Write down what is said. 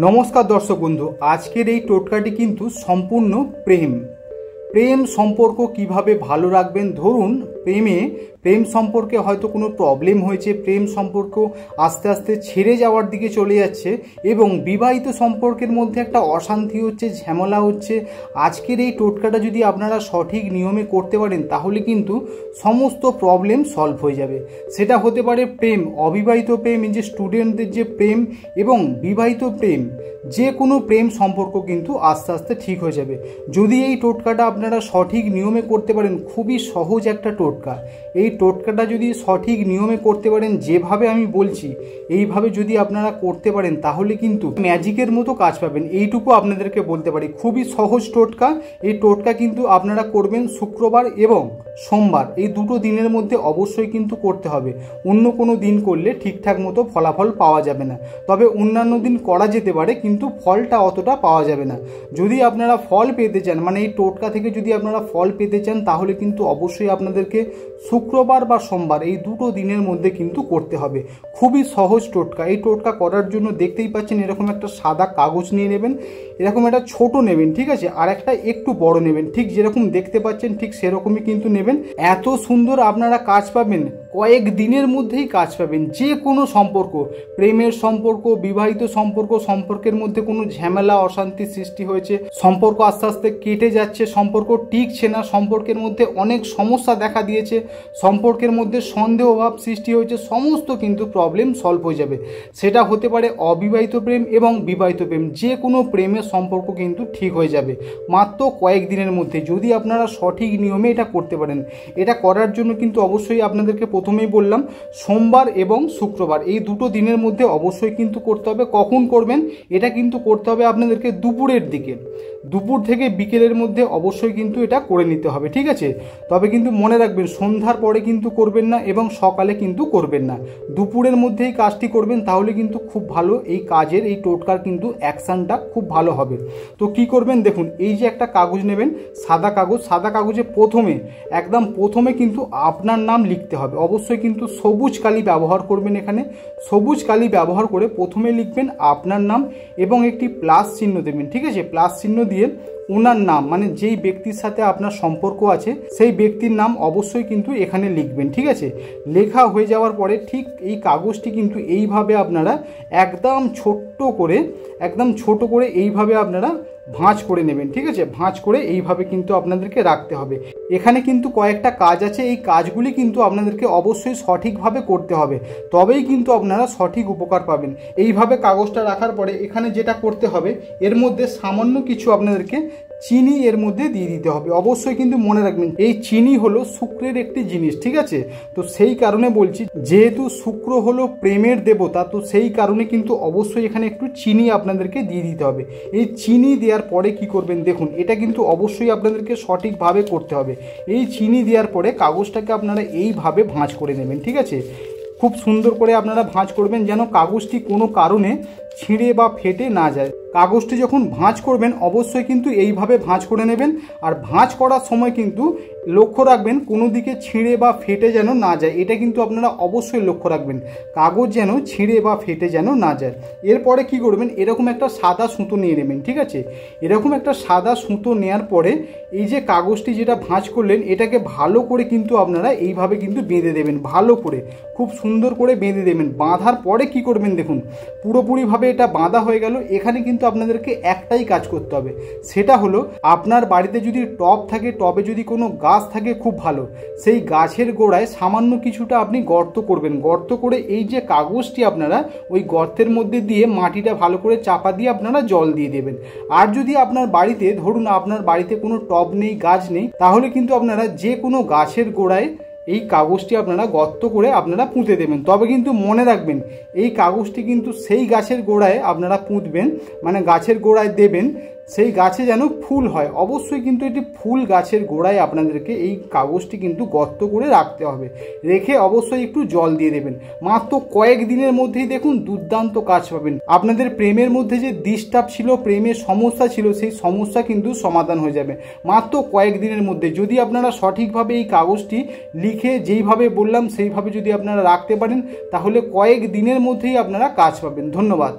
নমস্কার দর্শক বন্ধু, আজকের এই টোটকাটি কিন্তু সম্পূর্ণ প্রেম সম্পর্ক কিভাবে ভালো রাখবেন। ধরুন প্রেম সম্পর্কে হয়তো কোনো প্রবলেম হয়েছে, প্রেম সম্পর্ক আস্তে আস্তে ছেড়ে যাওয়ার দিকে চলে যাচ্ছে এবং বিবাহিত সম্পর্কের মধ্যে একটা অশান্তি হচ্ছে, ঝামেলা হচ্ছে। আজকের এই টোটকাটা যদি আপনারা সঠিক নিয়মে করতে পারেন তাহলে কিন্তু সমস্ত প্রবলেম সলভ হয়ে যাবে। সেটা হতে পারে প্রেম, অবিবাহিত প্রেম, এই যে স্টুডেন্টদের যে প্রেম এবং বিবাহিত প্রেম, যে কোনো প্রেম সম্পর্ক কিন্তু আস্তে আস্তে ঠিক হয়ে যাবে যদি এই টোটকাটা আপনারা সঠিক নিয়মে করতে পারেন। খুবই সহজ একটা টোটকা। এই টোটকাটা যদি সঠিক নিয়মে করতে পারেন, যেভাবে আমি বলছি এইভাবে যদি আপনারা করতে পারেন তাহলে কিন্তু ম্যাজিকের মতো কাজ পাবেন। এইটুকু আপনাদেরকে বলতে পারি, খুবই সহজ টোটকা। এই টোটকা কিন্তু আপনারা করবেন শুক্রবার এবং সোমবার, এই দুটো দিনের মধ্যে অবশ্যই কিন্তু করতে হবে। অন্য কোনো দিন করলে ঠিকঠাক মতো ফলাফল পাওয়া যাবে না, তবে অন্যান্য দিন করা যেতে পারে কিন্তু ফলটা অতটা পাওয়া যাবে না। যদি আপনারা ফল পেতে চান, মানে এই টোটকা থেকে যদি আপনারা ফল পেতে চান তাহলে কিন্তু অবশ্যই আপনাদেরকে শুক্রবার বা সোমবার এই দুটো দিনের মধ্যে কিন্তু করতে হবে। খুবই সহজ টোটকা। এই টোটকা করার জন্য দেখতেই পাচ্ছেন এরকম একটা সাদা কাগজ নিয়ে নেবেন, এরকম একটা ছোট নেবেন, ঠিক আছে, আর একটা একটু বড় নেবেন। ঠিক যেরকম দেখতে পাচ্ছেন ঠিক সেরকমই কিন্তু নেবেন। এত সুন্দর আপনারা কাজ পাবেন, কয়েক দিনের মধ্যেই কাজ পাবেন। যে কোনো সম্পর্ক, প্রেমের সম্পর্ক, বিবাহিত সম্পর্কের মধ্যে কোনো ঝামেলা অশান্তি সৃষ্টি হয়েছে, সম্পর্ক আস্তে আস্তে কেটে যাচ্ছে, সম্পর্ক টিকছে না, সম্পর্কের মধ্যে অনেক সমস্যা দেখা দিয়েছে, সম্পর্কের মধ্যে সন্দেহ ভাব সৃষ্টি হয়েছে, সমস্ত কিন্তু প্রবলেম সলভ হয়ে যাবে। সেটা হতে পারে অবিবাহিত প্রেম এবং বিবাহিত প্রেম, যে কোনো প্রেমের সম্পর্ক কিন্তু ঠিক হয়ে যাবে মাত্র কয়েক দিনের মধ্যে যদি আপনারা সঠিক নিয়মে এটা করতে পারেন। এটা করার জন্য কিন্তু অবশ্যই আপনাদেরকে প্রথমেই বললাম সোমবার এবং শুক্রবার এই দুটো দিনের মধ্যে অবশ্যই কিন্তু করতে হবে। কখন করবেন? এটা কিন্তু করতে হবে আপনাদেরকে দুপুরের দিকে, দুপুর থেকে বিকেলের মধ্যে অবশ্যই কিন্তু এটা করে নিতে হবে, ঠিক আছে। তবে কিন্তু মনে রাখবেন সন্ধ্যার পরে কিন্তু করবেন না এবং সকালে কিন্তু করবেন না, দুপুরের মধ্যেই কাজটি করবেন, তাহলে কিন্তু খুব ভালো এই কাজের এই টোটকার কিন্তু অ্যাকশানটা খুব ভালো হবে। তো কি করবেন দেখুন, এই যে একটা কাগজ নেবেন, সাদা কাগজ, সাদা কাগজে একদম প্রথমে কিন্তু আপনার নাম লিখতে হবে। অবশ্যই কিন্তু সবুজ কালি ব্যবহার করবেন। এখানে সবুজ কালি ব্যবহার করে প্রথমে লিখবেন আপনার নাম এবং একটি প্লাস চিহ্ন দেবেন, ঠিক আছে। প্লাস চিহ্ন দিয়ে ওনার নাম, মানে যেই ব্যক্তির সাথে আপনার সম্পর্ক আছে সেই ব্যক্তির নাম অবশ্যই কিন্তু এখানে লিখবেন, ঠিক আছে। লেখা হয়ে যাওয়ার পরে ঠিক এই কাগজটি কিন্তু এইভাবে আপনারা একদম ছোট করে এইভাবে আপনারা ভাঁজ করে নেবেন, ঠিক আছে। ভাঁজ করে এইভাবে কিন্তু আপনাদেরকে রাখতে হবে। এখানে কিন্তু কয়েকটা কাজ আছে, এই কাজগুলি কিন্তু আপনাদেরকে অবশ্যই সঠিকভাবে করতে হবে, তবেই কিন্তু আপনারা সঠিক উপকার পাবেন। এইভাবে কাগজটা রাখার পরে এখানে যেটা করতে হবে, এর মধ্যে সামান্য কিছু আপনাদেরকে চিনি এর মধ্যে দিয়ে দিতে হবে। অবশ্যই কিন্তু মনে রাখবেন এই চিনি হলো শুক্রের একটি জিনিস, ঠিক আছে। তো সেই কারণে বলছি, যেহেতু শুক্র হলো প্রেমের দেবতা, তো সেই কারণে কিন্তু অবশ্যই এখানে একটু চিনি আপনাদেরকে দিয়ে দিতে হবে। এই চিনি দেওয়ার পরে কি করবেন দেখুন, এটা কিন্তু অবশ্যই আপনাদেরকে সঠিকভাবে করতে হবে। এই চিনি দেওয়ার পরে কাগজটাকে আপনারা এইভাবে ভাঁজ করে নেবেন, ঠিক আছে। খুব সুন্দর করে আপনারা ভাঁজ করবেন যেন কাগজটি কোনো কারণে ছিঁড়ে বা ফেটে না যায়। কাগজটি যখন ভাঁজ করবেন অবশ্যই কিন্তু এইভাবে ভাঁজ করে নেবেন, আর ভাঁজ করার সময় কিন্তু লক্ষ্য রাখবেন কোনো দিকে ছিঁড়ে বা ফেটে যেন না যায়। এটা কিন্তু আপনারা অবশ্যই লক্ষ্য রাখবেন, কাগজ যেন ছিঁড়ে বা ফেটে যেন না যায়। এরপরে কি করবেন, এরকম একটা সাদা সুতো নিয়ে নেবেন, ঠিক আছে। এরকম একটা সাদা সুতো নেওয়ার পরে এই যে কাগজটি যেটা ভাঁজ করলেন এটাকে ভালো করে কিন্তু আপনারা এইভাবে কিন্তু বেঁধে দেবেন, ভালো করে খুব সুন্দর করে বেঁধে দেবেন। বাঁধার পরে কি করবেন দেখুন, পুরোপুরিভাবে এটা বাঁধা হয়ে গেল। এখানে কিন্তু আপনাদেরকে একটাই কাজ করতে হবে, সেটা হলো আপনার বাড়িতে যদি টব থাকে, টবে যদি কোনো গাছ থাকে খুব ভালো, সেই গাছের গোড়ায় সামান্য কিছুটা আপনি গর্ত করবেন। গর্ত করে এই যে কাগজটি আপনারা ওই গর্তের মধ্যে দিয়ে মাটিটা ভালো করে চাপা দিয়ে আপনারা জল দিয়ে দেবেন। আর যদি আপনার বাড়িতে, ধরুন আপনার বাড়িতে কোনো টব নেই, গাছ নেই, তাহলে কিন্তু আপনারা যে কোনো গাছের গোড়ায় এই কাগজটি আপনারা গর্ত করে আপনারা পুঁতে দেবেন। তবে কিন্তু মনে রাখবেন এই কাগজটি কিন্তু সেই গাছের গোড়ায় আপনারা পুঁতবেন, মানে গাছের গোড়ায় দেবেন, সেই গাছে যেন ফুল হয়। অবশ্যই কিন্তু এটি ফুল গাছের গোড়ায় আপনাদেরকে এই কাগজটি কিন্তু গর্ত করে রাখতে হবে, রেখে অবশ্যই একটু জল দিয়ে দেবেন। মাত্র কয়েক দিনের মধ্যেই দেখুন দুর্দান্ত কাজ পাবেন। আপনাদের প্রেমের মধ্যে যে ডিস্টার্ব ছিল, প্রেমের সমস্যা ছিল, সেই সমস্যা কিন্তু সমাধান হয়ে যাবে মাত্র কয়েক দিনের মধ্যে। যদি আপনারা সঠিকভাবে এই কাগজটি লিখে যেইভাবে বললাম সেইভাবে যদি আপনারা রাখতে পারেন তাহলে কয়েক দিনের মধ্যেই আপনারা কাজ পাবেন। ধন্যবাদ।